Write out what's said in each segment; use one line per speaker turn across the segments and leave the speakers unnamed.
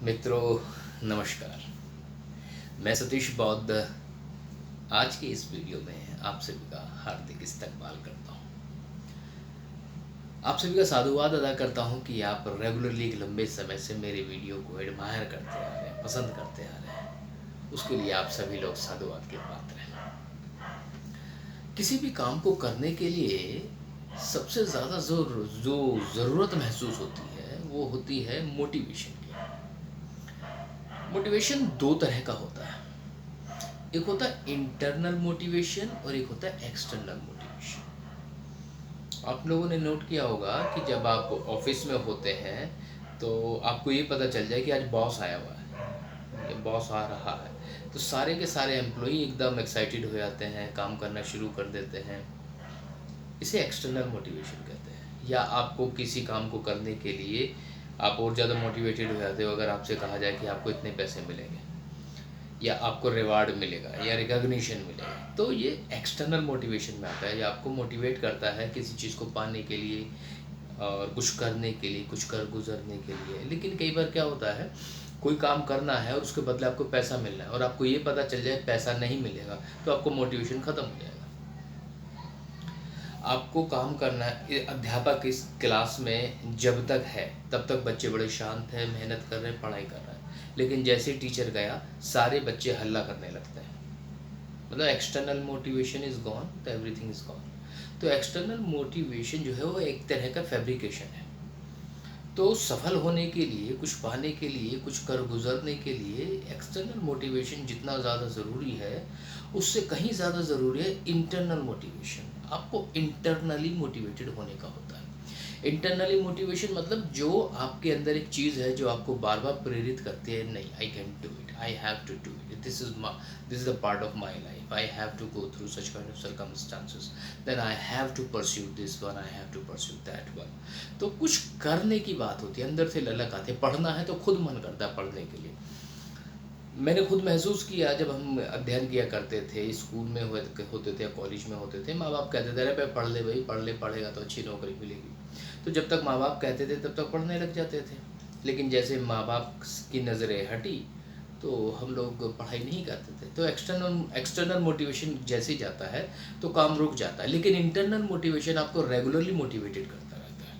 मित्रों नमस्कार। मैं सतीश बौद्ध आज की इस वीडियो में आप सभी का हार्दिक इस्तकबाल करता हूँ। आप सभी का साधुवाद अदा करता हूँ कि आप रेगुलरली एक लंबे समय से मेरे वीडियो को एडमायर करते आ रहे हैं, पसंद करते आ रहे हैं। उसके लिए आप सभी लोग साधुवाद के पात्र हैं। किसी भी काम को करने के लिए सबसे ज़्यादा जो ज़रूरत महसूस होती है वो होती है मोटिवेशन की। मोटिवेशन दो तरह का होता है, एक होता है इंटरनल मोटिवेशन और एक होता है एक्सटर्नल मोटिवेशन। आप लोगों ने नोट किया होगा कि जब आप ऑफिस में होते हैं तो आपको ये पता चल जाए कि आज बॉस आया हुआ है, ये बॉस आ रहा है, तो सारे के सारे एम्प्लॉई एकदम एक्साइटेड हो जाते हैं, काम करना शुरू कर देते हैं। इसे एक्सटर्नल मोटिवेशन कहते हैं। या आपको किसी काम को करने के लिए आप और ज़्यादा मोटिवेटेड हो जाते हो अगर आपसे कहा जाए कि आपको इतने पैसे मिलेंगे या आपको रिवार्ड मिलेगा या रिकॉग्निशन मिलेगा, तो ये एक्सटर्नल मोटिवेशन में आता है। ये आपको मोटिवेट करता है किसी चीज़ को पाने के लिए और कुछ करने के लिए, कुछ कर गुजरने के लिए। लेकिन कई बार क्या होता है, कोई काम करना है और उसके बदले आपको पैसा मिलना है और आपको ये पता चल जाए पैसा नहीं मिलेगा, तो आपको मोटिवेशन ख़त्म हो जाएगा। आपको काम करना है, अध्यापक इस क्लास में जब तक है तब तक बच्चे बड़े शांत हैं, मेहनत कर रहे हैं, पढ़ाई कर रहे हैं। लेकिन जैसे ही टीचर गया सारे बच्चे हल्ला करने लगते हैं। मतलब एक्सटर्नल मोटिवेशन इज़ गॉन तो एवरीथिंग इज़ गॉन। तो एक्सटर्नल मोटिवेशन जो है वो एक तरह का फैब्रिकेशन है। तो सफल होने के लिए, कुछ पाने के लिए, कुछ कर गुजरने के लिए एक्सटर्नल मोटिवेशन जितना ज़्यादा ज़रूरी है उससे कहीं ज़्यादा ज़रूरी है इंटरनल मोटिवेशन। आपको इंटरनली मोटिवेटेड होने का होता है। इंटरनली मोटिवेशन मतलब जो आपके अंदर एक चीज़ है जो आपको बार बार प्रेरित करती है, नहीं I can do it, I have to do it, this is the part of my life, I have to go through such kind of circumstances, then I have to pursue this one, I have to pursue that one. तो कुछ करने की बात होती है, अंदर से ललक आती है। पढ़ना है तो खुद मन करता है पढ़ने के लिए। मैंने खुद महसूस किया जब हम अध्ययन किया करते थे, स्कूल में होते थे या कॉलेज में होते थे, माँ बाप कहते थे अरे भाई पढ़ ले भाई, पढ़ ले, पढ़ेगा तो अच्छी नौकरी मिलेगी। तो जब तक माँ बाप कहते थे तब तक पढ़ने लग जाते थे। लेकिन जैसे माँ बाप की नज़रें हटी तो हम लोग पढ़ाई नहीं करते थे। तो एक्सटर्नल मोटिवेशन जैसे ही जाता है तो काम रुक जाता है। लेकिन इंटरनल मोटिवेशन आपको रेगुलरली मोटिवेटेड करता रहता है।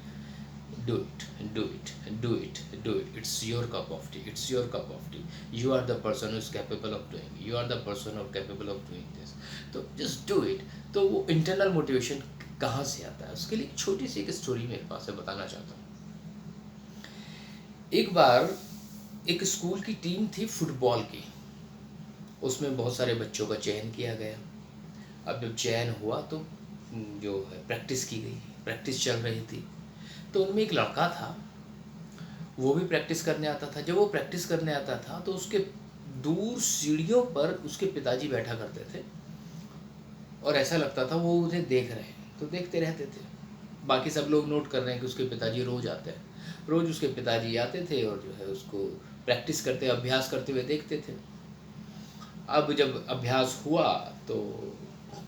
Do it, do it, do it, do it, it's your cup of tea, it's your cup of tea, you are the person who is capable of doing, you are the person who capable of doing this, तो just do it. तो वो internal motivation कहाँ से आता है, उसके लिए एक छोटी सी एक स्टोरी मेरे पास है, बताना चाहता हूँ। एक बार एक स्कूल की टीम थी फुटबॉल की, उसमें बहुत सारे बच्चों का चयन किया गया। अब जब चयन हुआ तो जो है प्रैक्टिस की गई, प्रैक्टिस चल रही थी। तो उनमें एक लड़का था, वो भी प्रैक्टिस करने आता था। जब वो प्रैक्टिस करने आता था तो उसके दूर सीढ़ियों पर उसके पिताजी बैठा करते थे और ऐसा लगता था वो उन्हें देख रहे हैं, तो देखते रहते थे। बाकी सब लोग नोट कर रहे हैं कि उसके पिताजी रोज़ आते हैं। रोज़ उसके पिताजी आते थे और जो है उसको प्रैक्टिस करते, अभ्यास करते हुए देखते थे। अब जब अभ्यास हुआ तो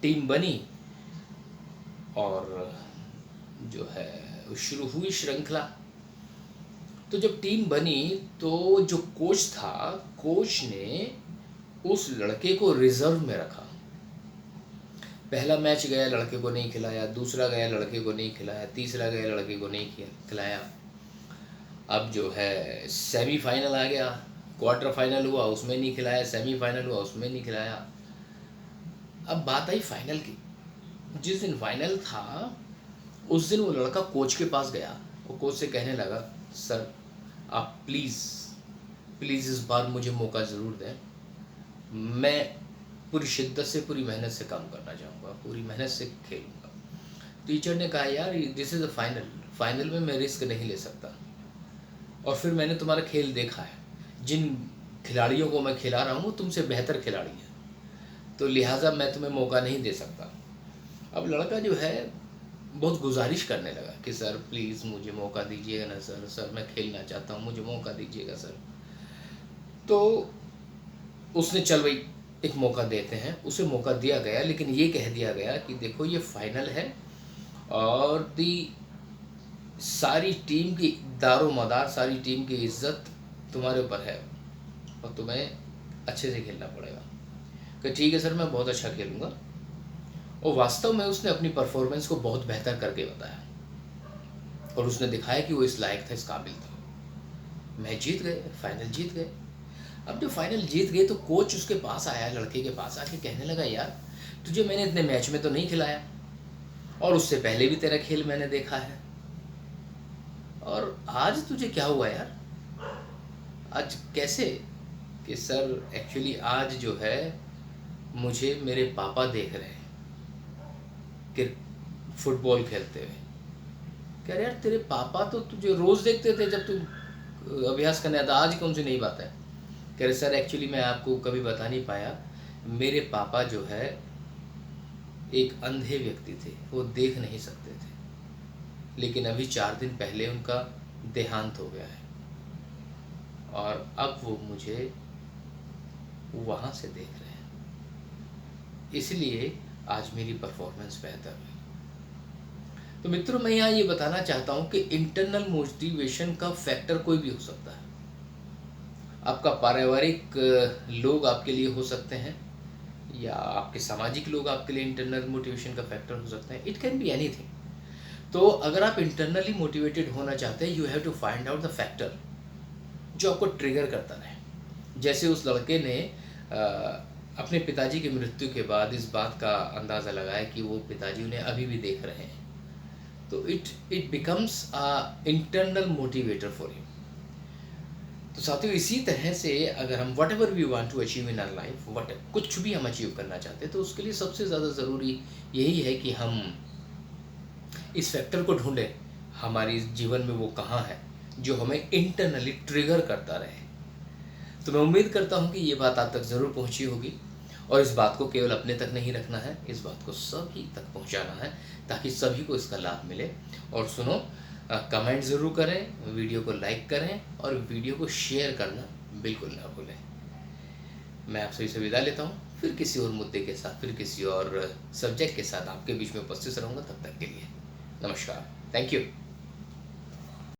टीम बनी और जो है शुरू हुई श्रृंखला। तो जब टीम बनी तो जो कोच था, कोच ने उस लड़के को रिजर्व में रखा। पहला मैच गया, लड़के को नहीं खिलाया, दूसरा गया, लड़के को नहीं खिलाया, तीसरा गया, लड़के को नहीं खिलाया। अब जो है सेमीफाइनल आ गया, क्वार्टर फाइनल हुआ, उसमें नहीं खिलाया, सेमीफाइनल हुआ, उसमें नहीं खिलाया। अब बात आई फाइनल की। जिस दिन फाइनल था उस दिन वो लड़का कोच के पास गया, वो कोच से कहने लगा सर आप प्लीज़ इस बार मुझे मौका ज़रूर दें, मैं पूरी शिद्दत से, पूरी मेहनत से काम करना चाहूँगा, पूरी मेहनत से खेलूँगा। टीचर ने कहा यार दिस इज़ अ फाइनल में मैं रिस्क नहीं ले सकता, और फिर मैंने तुम्हारा खेल देखा है, जिन खिलाड़ियों को मैं खिला रहा हूँ तुमसे बेहतर खिलाड़ी हैं, तो लिहाजा मैं तुम्हें मौका नहीं दे सकता। अब लड़का जो है बहुत गुजारिश करने लगा कि सर प्लीज़ मुझे मौका दीजिएगा ना सर, सर मैं खेलना चाहता हूँ, मुझे मौका दीजिएगा सर। तो उसने चल भाई एक मौका देते हैं, उसे मौका दिया गया। लेकिन ये कह दिया गया कि देखो ये फाइनल है और दी सारी टीम की दारो मदार, सारी टीम की इज्जत तुम्हारे ऊपर है और तुम्हें अच्छे से खेलना पड़ेगा। कि ठीक है सर, मैं बहुत अच्छा खेलूँगा। और वास्तव में उसने अपनी परफॉर्मेंस को बहुत बेहतर करके बताया और उसने दिखाया कि वो इस लायक था, इस काबिल था। मैच जीत गए, फाइनल जीत गए। अब जब फाइनल जीत गए तो कोच उसके पास आया, लड़के के पास आके कहने लगा, यार तुझे मैंने इतने मैच में तो नहीं खिलाया और उससे पहले भी तेरा खेल मैंने देखा है, और आज तुझे क्या हुआ यार, आज कैसे? कि सर एक्चुअली आज जो है मुझे मेरे पापा देख रहे हैं कि फुटबॉल खेलते हुए। कह रहे यार तेरे पापा तो तुझे रोज़ देखते थे जब तू अभ्यास करने आता, आज कौन सी नई बात है? कह रहे सर एक्चुअली मैं आपको कभी बता नहीं पाया, मेरे पापा जो है एक अंधे व्यक्ति थे, वो देख नहीं सकते थे, लेकिन अभी 4 दिन पहले उनका देहांत हो गया है और अब वो मुझे वहाँ से देख रहे हैं, इसलिए आज मेरी परफॉर्मेंस बेहतर है। तो मित्रों, मैं यहाँ ये बताना चाहता हूँ कि इंटरनल मोटिवेशन का फैक्टर कोई भी हो सकता है। आपका पारिवारिक लोग आपके लिए हो सकते हैं या आपके सामाजिक लोग आपके लिए इंटरनल मोटिवेशन का फैक्टर हो सकते हैं। It can be anything. तो अगर आप इंटरनली मोटिवेटेड होना चाहते हैं, you have to find out the factor जो आपको ट्रिगर करता रहे। जैसे उस लड़के ने अपने पिताजी की मृत्यु के बाद इस बात का अंदाज़ा लगाया कि वो पिताजी उन्हें अभी भी देख रहे हैं, तो it becomes a internal motivator for him. तो साथियों, इसी तरह से अगर हम whatever we want to achieve in our life, what कुछ भी हम अचीव करना चाहते हैं, तो उसके लिए सबसे ज़्यादा ज़रूरी यही है कि हम इस फैक्टर को ढूंढें हमारी जीवन में, वो कहाँ है जो हमें इंटरनली ट्रिगर करता रहे। तो मैं उम्मीद करता हूँ कि ये बात आप तक ज़रूर पहुँची होगी और इस बात को केवल अपने तक नहीं रखना है, इस बात को सभी तक पहुँचाना है ताकि सभी को इसका लाभ मिले। और सुनो, कमेंट ज़रूर करें, वीडियो को लाइक करें और वीडियो को शेयर करना बिल्कुल ना भूलें। मैं आप सभी से विदा लेता हूँ, फिर किसी और मुद्दे के साथ, फिर किसी और सब्जेक्ट के साथ आपके बीच में उपस्थित रहूँगा। तब तक के लिए नमस्कार, थैंक यू।